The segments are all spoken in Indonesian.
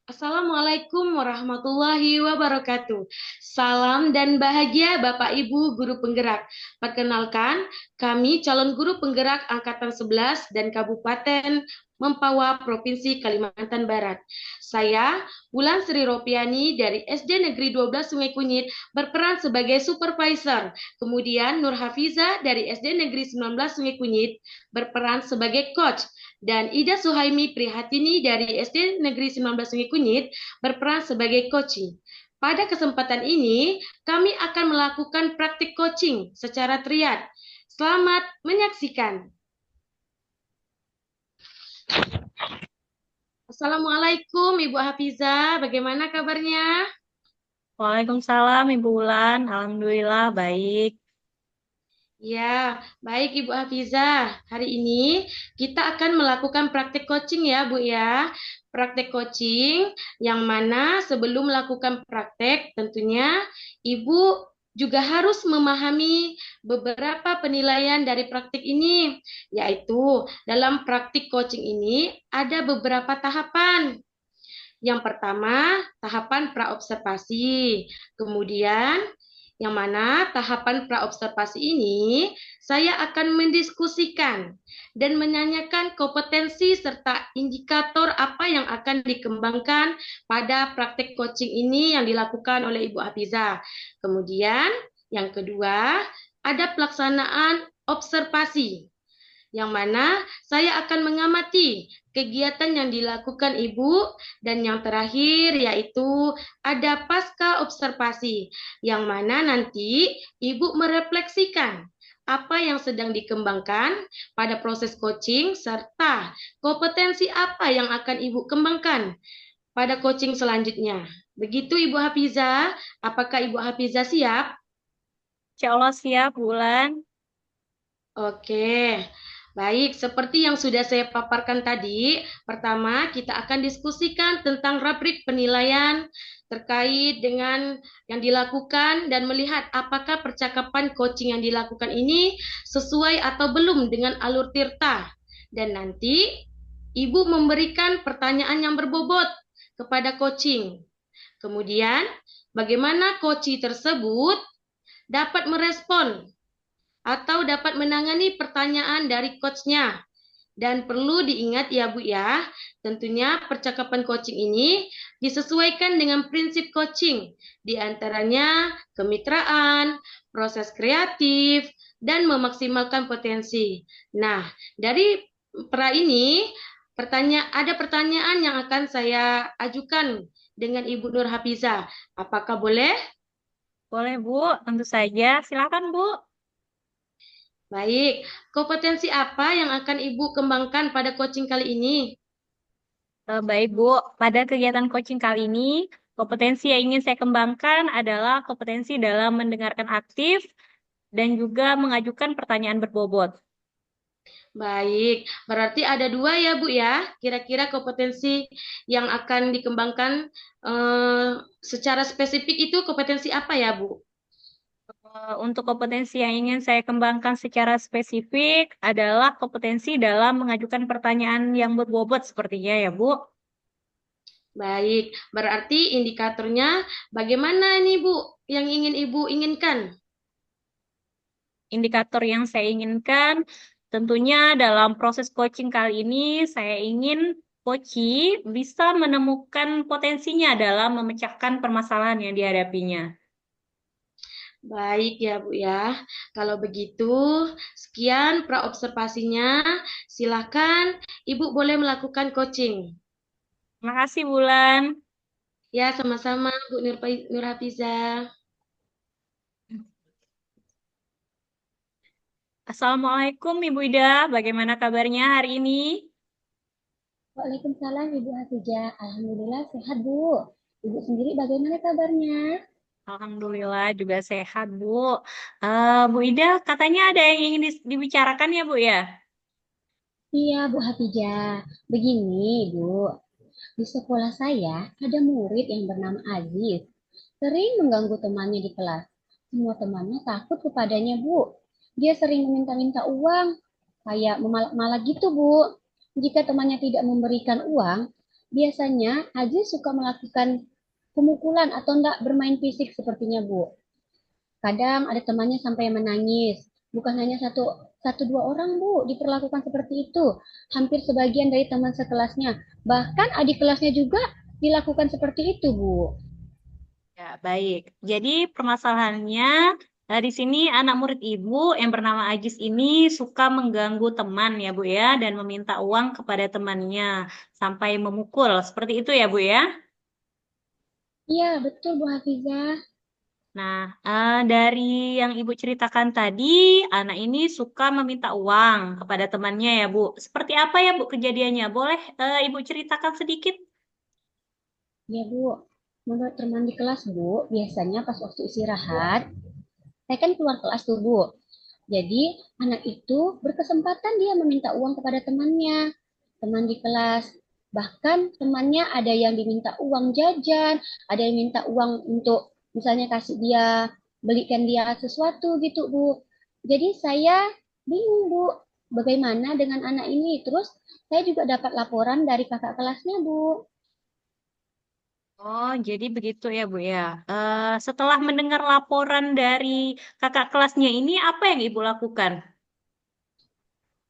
Assalamualaikum warahmatullahi wabarakatuh. Salam dan bahagia Bapak Ibu Guru Penggerak. Perkenalkan, kami calon guru penggerak Angkatan 11 dan Kabupaten Mempawah, Provinsi Kalimantan Barat. Saya, Wulan Sri Ropiani dari SD Negeri 12 Sungai Kunyit, berperan sebagai supervisor. Kemudian Nur Hafiza dari SD Negeri 19 Sungai Kunyit, berperan sebagai coach dan Ida Suhaimi Prihatini dari SD Negeri 19 Sungai Kunyit berperan sebagai coaching. Pada kesempatan ini, kami akan melakukan praktik coaching secara triad. Selamat menyaksikan. Assalamualaikum Ibu Hafiza, bagaimana kabarnya? Waalaikumsalam Ibu Ulan, Alhamdulillah baik. Ya, baik Ibu Hafiza. Hari ini kita akan melakukan praktek coaching ya, Bu ya. Praktek coaching yang mana sebelum melakukan praktek tentunya Ibu juga harus memahami beberapa penilaian dari praktik ini, yaitu dalam praktik coaching ini ada beberapa tahapan. Yang pertama, tahapan praobservasi. Kemudian yang mana tahapan praobservasi ini saya akan mendiskusikan dan menanyakan kompetensi serta indikator apa yang akan dikembangkan pada praktek coaching ini yang dilakukan oleh Ibu Hafiza. Kemudian yang kedua, ada pelaksanaan observasi yang mana saya akan mengamati kegiatan yang dilakukan Ibu, dan yang terakhir yaitu ada pasca observasi, yang mana nanti Ibu merefleksikan apa yang sedang dikembangkan pada proses coaching serta kompetensi apa yang akan Ibu kembangkan pada coaching selanjutnya. Begitu Ibu Hafiza, apakah Ibu Hafiza siap? Insya Allah siap Bu Ulan. Oke, baik. Seperti yang sudah saya paparkan tadi, pertama kita akan diskusikan tentang rubrik penilaian terkait dengan yang dilakukan dan melihat apakah percakapan coaching yang dilakukan ini sesuai atau belum dengan alur Tirta. Dan nanti Ibu memberikan pertanyaan yang berbobot kepada coaching. Kemudian, bagaimana coaching tersebut dapat merespon atau dapat menangani pertanyaan dari coachnya. Dan perlu diingat ya Bu ya, tentunya percakapan coaching ini disesuaikan dengan prinsip coaching, di antaranya kemitraan, proses kreatif, dan memaksimalkan potensi. Nah, dari pra ini, ada pertanyaan yang akan saya ajukan dengan Ibu Nur Hafiza. Apakah boleh? Boleh Bu, tentu saja. Silakan Bu. Baik, kompetensi apa yang akan Ibu kembangkan pada coaching kali ini? Baik Bu, pada kegiatan coaching kali ini, kompetensi yang ingin saya kembangkan adalah kompetensi dalam mendengarkan aktif dan juga mengajukan pertanyaan berbobot. Baik, berarti ada dua ya Bu ya, kira-kira kompetensi yang akan dikembangkan secara spesifik itu kompetensi apa ya Bu? Untuk kompetensi yang ingin saya kembangkan secara spesifik adalah kompetensi dalam mengajukan pertanyaan yang berbobot sepertinya ya Bu. Baik, berarti indikatornya bagaimana nih Bu yang ingin Ibu inginkan? Indikator yang saya inginkan tentunya dalam proses coaching kali ini saya ingin coach bisa menemukan potensinya dalam memecahkan permasalahan yang dihadapinya. Baik ya Bu ya, kalau begitu sekian praobservasinya, silakan Ibu boleh melakukan coaching. Terima kasih Bulan. Ya, sama-sama Bu Nur Hafiza. Assalamualaikum Ibu Ida, bagaimana kabarnya hari ini? Waalaikumsalam Ibu Hafijah. Alhamdulillah sehat Bu. Ibu sendiri bagaimana kabarnya? Alhamdulillah juga sehat Bu. Bu Ida, katanya ada yang ingin dibicarakan ya Bu ya? Iya Bu Hafijah. Begini Bu, di sekolah saya ada murid yang bernama Aziz. Sering mengganggu temannya di kelas. Semua temannya takut kepadanya Bu. Dia sering meminta-minta uang. Kayak memalak-malak gitu Bu. Jika temannya tidak memberikan uang, Biasanya Aziz suka melakukan pemukulan atau enggak bermain fisik sepertinya, Bu. Kadang ada temannya sampai menangis. Bukan hanya satu dua orang, Bu, diperlakukan seperti itu. Hampir sebagian dari teman sekelasnya. Bahkan adik kelasnya juga dilakukan seperti itu, Bu. Ya, baik. Jadi permasalahannya di sini anak murid ibu yang bernama Ajis ini suka mengganggu teman ya Bu ya dan meminta uang kepada temannya sampai memukul. Seperti itu ya Bu ya. Iya, betul, Bu Hafizah. Nah, dari yang Ibu ceritakan tadi, anak ini suka meminta uang kepada temannya ya Bu. Seperti apa ya Bu kejadiannya? Boleh Ibu ceritakan sedikit? Ya, Bu. Menurut teman di kelas, Bu, biasanya pas waktu istirahat, saya kan keluar kelas tuh, Bu. Jadi, anak itu berkesempatan dia meminta uang kepada temannya, teman di kelas. Bahkan temannya ada yang diminta uang jajan, ada yang minta uang untuk misalnya kasih dia, belikan dia sesuatu gitu, Bu. Jadi saya bingung, Bu, bagaimana dengan anak ini. Terus saya juga dapat laporan dari kakak kelasnya, Bu. Oh, jadi begitu ya, Bu ya. Setelah mendengar laporan dari kakak kelasnya ini, apa yang Ibu lakukan?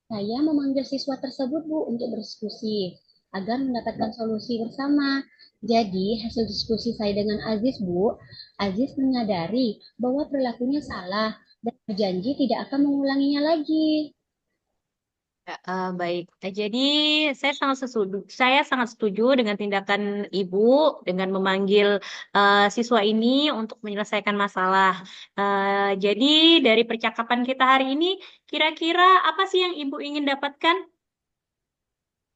Saya memanggil siswa tersebut, Bu, untuk berdiskusi agar mendapatkan solusi bersama. Jadi, hasil diskusi saya dengan Aziz, Bu, Aziz menyadari bahwa perilakunya salah dan berjanji tidak akan mengulanginya lagi. Ya, baik. Jadi saya sangat setuju dengan tindakan Ibu dengan memanggil siswa ini untuk menyelesaikan masalah. Jadi dari percakapan kita hari ini, kira-kira apa sih yang Ibu ingin dapatkan?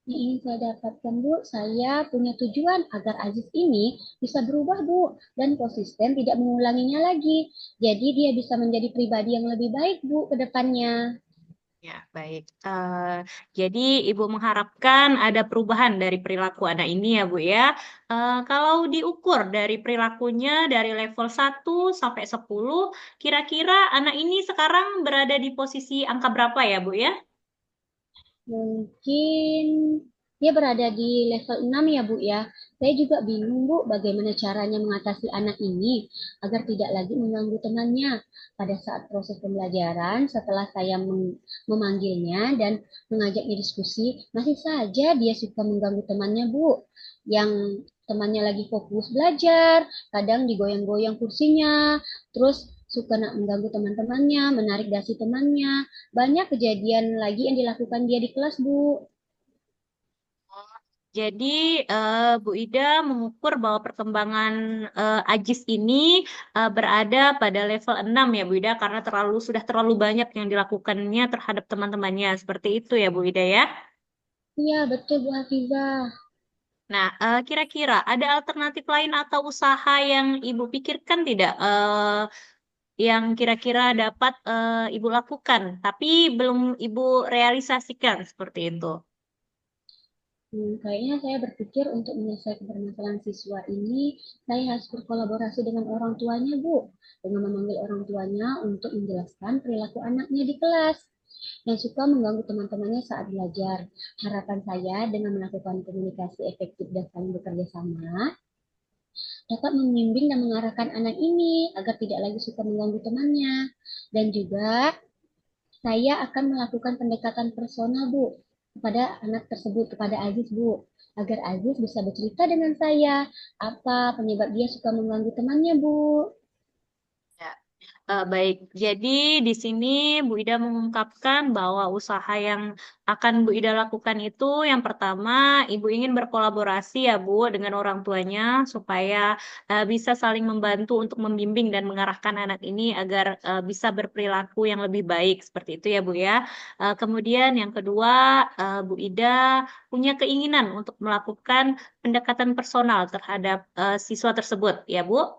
Yang ingin saya dapatkan, Bu, saya punya tujuan agar Aziz ini bisa berubah, Bu, dan konsisten tidak mengulanginya lagi. Jadi dia bisa menjadi pribadi yang lebih baik, Bu, ke depannya. Ya, baik. Jadi Ibu mengharapkan ada perubahan dari perilaku anak ini ya, Bu ya. Kalau diukur dari perilakunya dari level 1 sampai 10, kira-kira anak ini sekarang berada di posisi angka berapa ya, Bu ya? Mungkin dia berada di level 6 ya, Bu ya. Saya juga bingung, Bu, bagaimana caranya mengatasi anak ini agar tidak lagi mengganggu temannya. Pada saat proses pembelajaran, setelah saya memanggilnya dan mengajaknya diskusi, masih saja dia suka mengganggu temannya, Bu. Yang temannya lagi fokus belajar, kadang digoyang-goyang kursinya, terus suka nak mengganggu teman-temannya, menarik dasi temannya. Banyak kejadian lagi yang dilakukan dia di kelas, Bu. Jadi Bu Ida mengukur bahwa perkembangan Ajis ini berada pada level 6 ya Bu Ida karena sudah terlalu banyak yang dilakukannya terhadap teman-temannya. Seperti itu ya Bu Ida ya. Iya, betul Bu Hafizah. Nah, kira-kira ada alternatif lain atau usaha yang Ibu pikirkan tidak? Yang kira-kira dapat Ibu lakukan, tapi belum Ibu realisasikan seperti itu. Kayaknya saya berpikir untuk menyelesaikan permasalahan siswa ini, saya harus berkolaborasi dengan orang tuanya, Bu. Dengan memanggil orang tuanya untuk menjelaskan perilaku anaknya di kelas yang suka mengganggu teman-temannya saat belajar. Harapan saya dengan melakukan komunikasi efektif dan saling bekerja sama, dapat membimbing dan mengarahkan anak ini agar tidak lagi suka mengganggu temannya. Dan juga saya akan melakukan pendekatan personal, Bu, kepada anak tersebut, kepada Aziz, Bu, agar Aziz bisa bercerita dengan saya apa penyebab dia suka mengganggu temannya, Bu. Ya. Baik, jadi di sini Bu Ida mengungkapkan bahwa usaha yang akan Bu Ida lakukan itu yang pertama, Ibu ingin berkolaborasi ya Bu dengan orang tuanya supaya bisa saling membantu untuk membimbing dan mengarahkan anak ini agar bisa berperilaku yang lebih baik seperti itu ya Bu ya. Kemudian yang kedua, Bu Ida punya keinginan untuk melakukan pendekatan personal terhadap siswa tersebut ya Bu.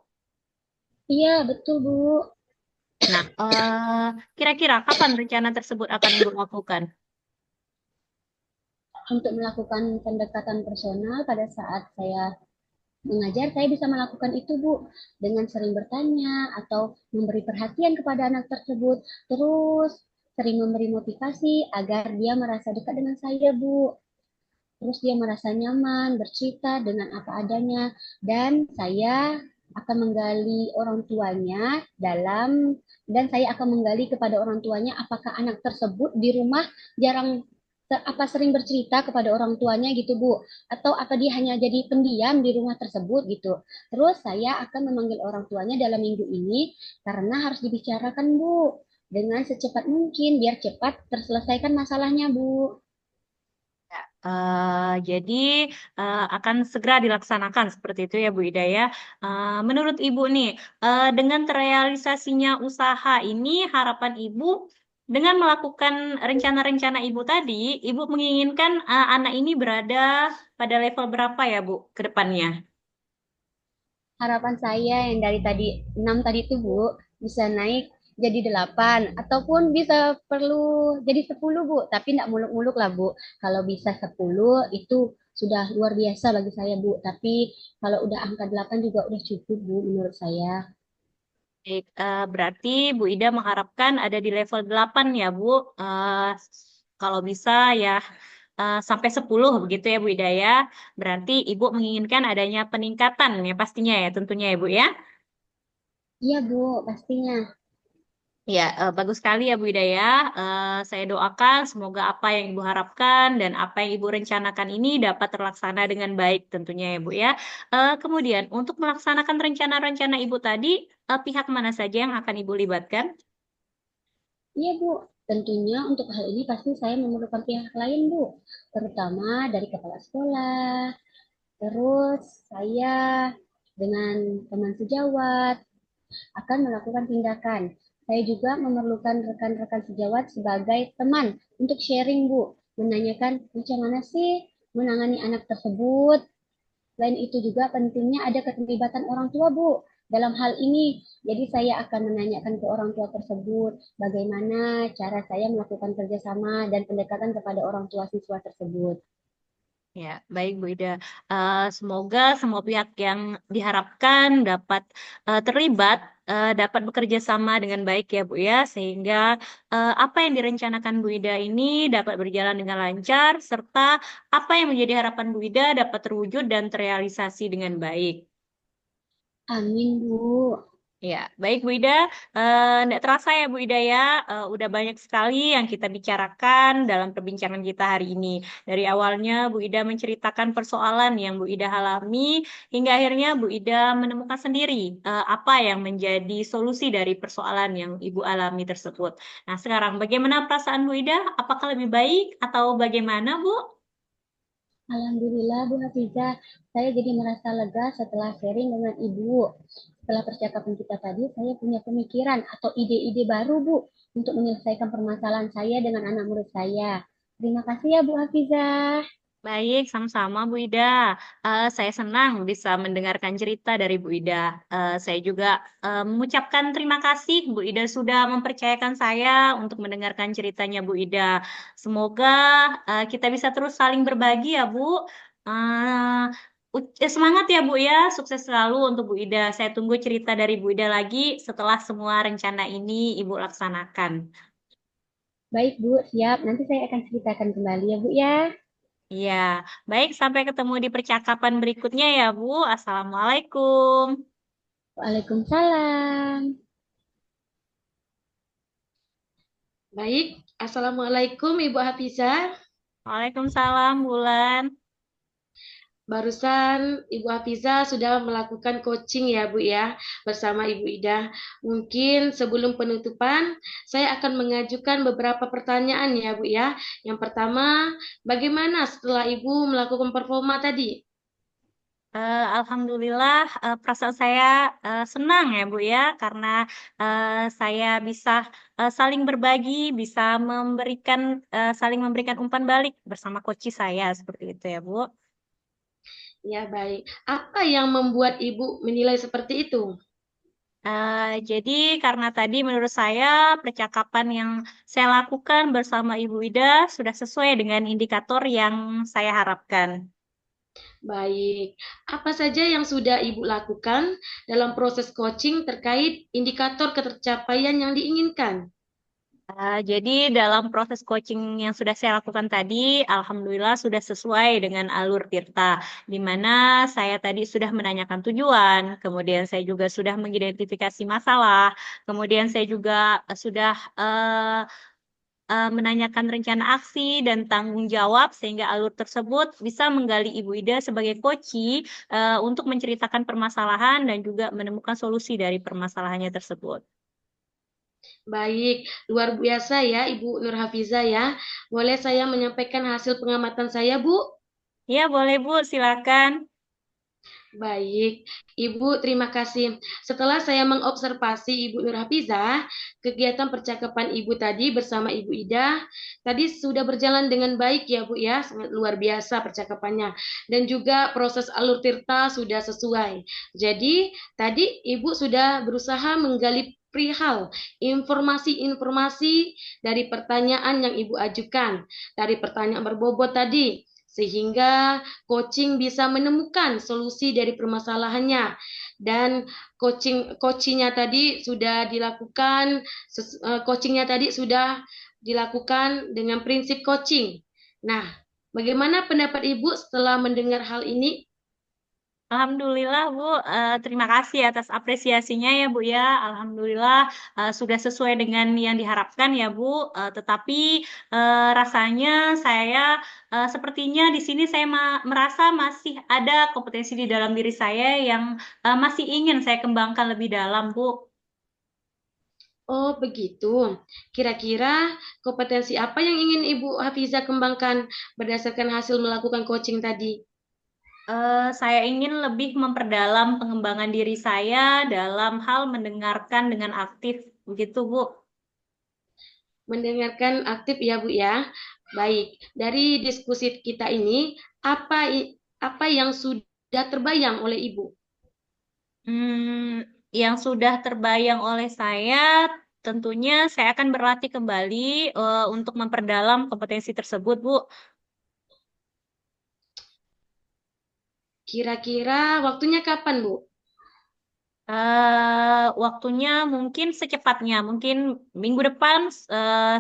Iya, betul, Bu. Nah, kira-kira kapan rencana tersebut akan Ibu lakukan? Untuk melakukan pendekatan personal pada saat saya mengajar, saya bisa melakukan itu, Bu, dengan sering bertanya atau memberi perhatian kepada anak tersebut. Terus sering memberi motivasi agar dia merasa dekat dengan saya, Bu. terus dia merasa nyaman bercerita dengan apa adanya, dan akan menggali orang tuanya dalam saya akan menggali kepada orang tuanya apakah anak tersebut di rumah jarang apa sering bercerita kepada orang tuanya gitu Bu, atau apa dia hanya jadi pendiam di rumah tersebut gitu. Terus saya akan memanggil orang tuanya dalam minggu ini karena harus dibicarakan Bu dengan secepat mungkin biar cepat terselesaikan masalahnya Bu. Jadi akan segera dilaksanakan seperti itu ya Bu Ida ya. Menurut Ibu nih, dengan terrealisasinya usaha ini, harapan Ibu dengan melakukan rencana-rencana Ibu tadi, Ibu menginginkan anak ini berada pada level berapa ya Bu ke depannya? Harapan saya yang dari tadi 6 tadi itu Bu bisa naik jadi 8 ataupun bisa perlu jadi 10 Bu, tapi tidak muluk-muluk lah Bu. Kalau bisa 10 itu sudah luar biasa bagi saya Bu, tapi kalau udah angka 8 juga udah cukup Bu menurut saya. Baik, berarti Bu Ida mengharapkan ada di level 8 ya Bu. Eh, Kalau bisa ya sampai 10 begitu ya Bu Ida ya. Berarti Ibu menginginkan adanya peningkatan ya pastinya ya tentunya ya Bu ya. Iya Bu, pastinya. Ya, bagus sekali ya Bu Ida ya. Saya doakan semoga apa yang Ibu harapkan dan apa yang Ibu rencanakan ini dapat terlaksana dengan baik tentunya ya Bu ya. Kemudian untuk melaksanakan rencana-rencana Ibu tadi, pihak mana saja yang akan Ibu libatkan? Iya Bu, tentunya untuk hal ini pasti saya memerlukan pihak lain Bu, terutama dari kepala sekolah. Terus saya dengan teman sejawat akan melakukan tindakan. Saya juga memerlukan rekan-rekan sejawat sebagai teman untuk sharing, Bu. Menanyakan macam mana sih menangani anak tersebut. Selain itu juga pentingnya ada keterlibatan orang tua, Bu, dalam hal ini. Jadi saya akan menanyakan ke orang tua tersebut bagaimana cara saya melakukan kerjasama dan pendekatan kepada orang tua siswa tersebut. Ya, baik Bu Ida. Semoga semua pihak yang diharapkan dapat terlibat, dapat bekerja sama dengan baik ya Bu ya, sehingga apa yang direncanakan Bu Ida ini dapat berjalan dengan lancar, serta apa yang menjadi harapan Bu Ida dapat terwujud dan terrealisasi dengan baik. Amin, Bu. Ya, baik Bu Ida. Nggak terasa ya Bu Ida ya, udah banyak sekali yang kita bicarakan dalam perbincangan kita hari ini. Dari awalnya Bu Ida menceritakan persoalan yang Bu Ida alami, hingga akhirnya Bu Ida menemukan sendiri apa yang menjadi solusi dari persoalan yang Ibu alami tersebut. Nah, sekarang bagaimana perasaan Bu Ida? Apakah lebih baik atau bagaimana Bu? Alhamdulillah Bu Hafizah, saya jadi merasa lega setelah sharing dengan Ibu. Setelah percakapan kita tadi, saya punya pemikiran atau ide-ide baru Bu untuk menyelesaikan permasalahan saya dengan anak murid saya. Terima kasih ya Bu Hafizah. Baik, sama-sama Bu Ida. Saya senang bisa mendengarkan cerita dari Bu Ida. Saya juga mengucapkan terima kasih Bu Ida sudah mempercayakan saya untuk mendengarkan ceritanya Bu Ida. Semoga kita bisa terus saling berbagi ya Bu. Semangat ya Bu ya, sukses selalu untuk Bu Ida. Saya tunggu cerita dari Bu Ida lagi setelah semua rencana ini Ibu laksanakan. Baik Bu, siap. Nanti saya akan ceritakan kembali ya Bu ya. Iya, baik sampai ketemu di percakapan berikutnya ya Bu. Assalamualaikum. Waalaikumsalam. Baik, Assalamualaikum Ibu Hafizah. Waalaikumsalam Bulan. Barusan Ibu Hafizah sudah melakukan coaching ya Bu ya bersama Ibu Ida. Mungkin sebelum penutupan saya akan mengajukan beberapa pertanyaan ya Bu ya. Yang pertama, bagaimana setelah Ibu melakukan performa tadi? Alhamdulillah perasaan saya senang ya Bu ya karena saya bisa saling berbagi, bisa memberikan saling memberikan umpan balik bersama coach saya seperti itu ya Bu. Ya baik. Apa yang membuat Ibu menilai seperti itu? Jadi karena tadi menurut saya percakapan yang saya lakukan bersama Ibu Ida sudah sesuai dengan indikator yang saya harapkan. Baik. Apa saja yang sudah Ibu lakukan dalam proses coaching terkait indikator ketercapaian yang diinginkan? Jadi dalam proses coaching yang sudah saya lakukan tadi, alhamdulillah sudah sesuai dengan alur Tirta, di mana saya tadi sudah menanyakan tujuan, kemudian saya juga sudah mengidentifikasi masalah, kemudian saya juga sudah menanyakan rencana aksi dan tanggung jawab sehingga alur tersebut bisa menggali Ibu Ida sebagai coach untuk menceritakan permasalahan dan juga menemukan solusi dari permasalahannya tersebut. Baik, luar biasa ya Ibu Nur Hafiza ya. Boleh saya menyampaikan hasil pengamatan saya, Bu? Ya, boleh Bu, silakan. Baik, Ibu, terima kasih. Setelah saya mengobservasi Ibu Nur Hafizah, kegiatan percakapan Ibu tadi bersama Ibu Ida, tadi sudah berjalan dengan baik ya Bu ya, sangat luar biasa percakapannya. Dan juga proses alur tirta sudah sesuai. Jadi, tadi Ibu sudah berusaha menggali perihal informasi-informasi dari pertanyaan yang Ibu ajukan, dari pertanyaan berbobot tadi, sehingga coaching bisa menemukan solusi dari permasalahannya dan coachingnya tadi sudah dilakukan coachingnya tadi sudah dilakukan dengan prinsip coaching. Nah, bagaimana pendapat Ibu setelah mendengar hal ini? Alhamdulillah Bu, terima kasih atas apresiasinya ya Bu ya. Alhamdulillah sudah sesuai dengan yang diharapkan ya Bu. Tetapi rasanya saya sepertinya di sini saya merasa masih ada kompetensi di dalam diri saya yang masih ingin saya kembangkan lebih dalam Bu. Oh, begitu. Kira-kira kompetensi apa yang ingin Ibu Hafiza kembangkan berdasarkan hasil melakukan coaching tadi? Saya ingin lebih memperdalam pengembangan diri saya dalam hal mendengarkan dengan aktif, begitu Bu. Mendengarkan aktif ya Bu ya. Baik, dari diskusi kita ini apa yang sudah terbayang oleh Ibu? Yang sudah terbayang oleh saya, tentunya saya akan berlatih kembali untuk memperdalam kompetensi tersebut, Bu. Kira-kira waktunya kapan, Bu? Waktunya mungkin secepatnya, mungkin minggu depan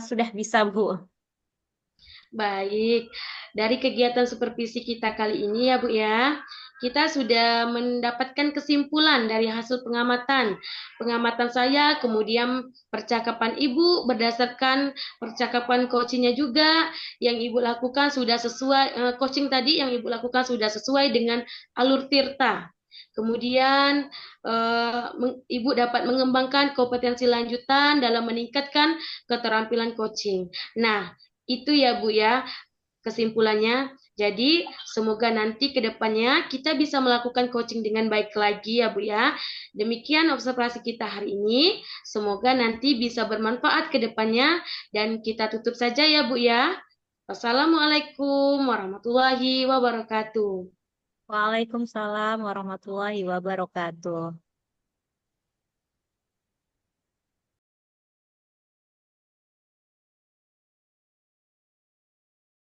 sudah bisa, Bu. Baik, dari kegiatan supervisi kita kali ini ya Bu ya, kita sudah mendapatkan kesimpulan dari hasil pengamatan. Pengamatan saya, kemudian percakapan Ibu berdasarkan percakapan coachingnya juga yang Ibu lakukan sudah sesuai, coaching tadi yang Ibu lakukan sudah sesuai dengan alur Tirta. Kemudian Ibu dapat mengembangkan kompetensi lanjutan dalam meningkatkan keterampilan coaching. Nah, itu ya Bu ya kesimpulannya. Jadi semoga nanti ke depannya kita bisa melakukan coaching dengan baik lagi ya Bu ya. Demikian observasi kita hari ini. Semoga nanti bisa bermanfaat ke depannya dan kita tutup saja ya Bu ya. Wassalamualaikum warahmatullahi wabarakatuh. Waalaikumsalam warahmatullahi wabarakatuh.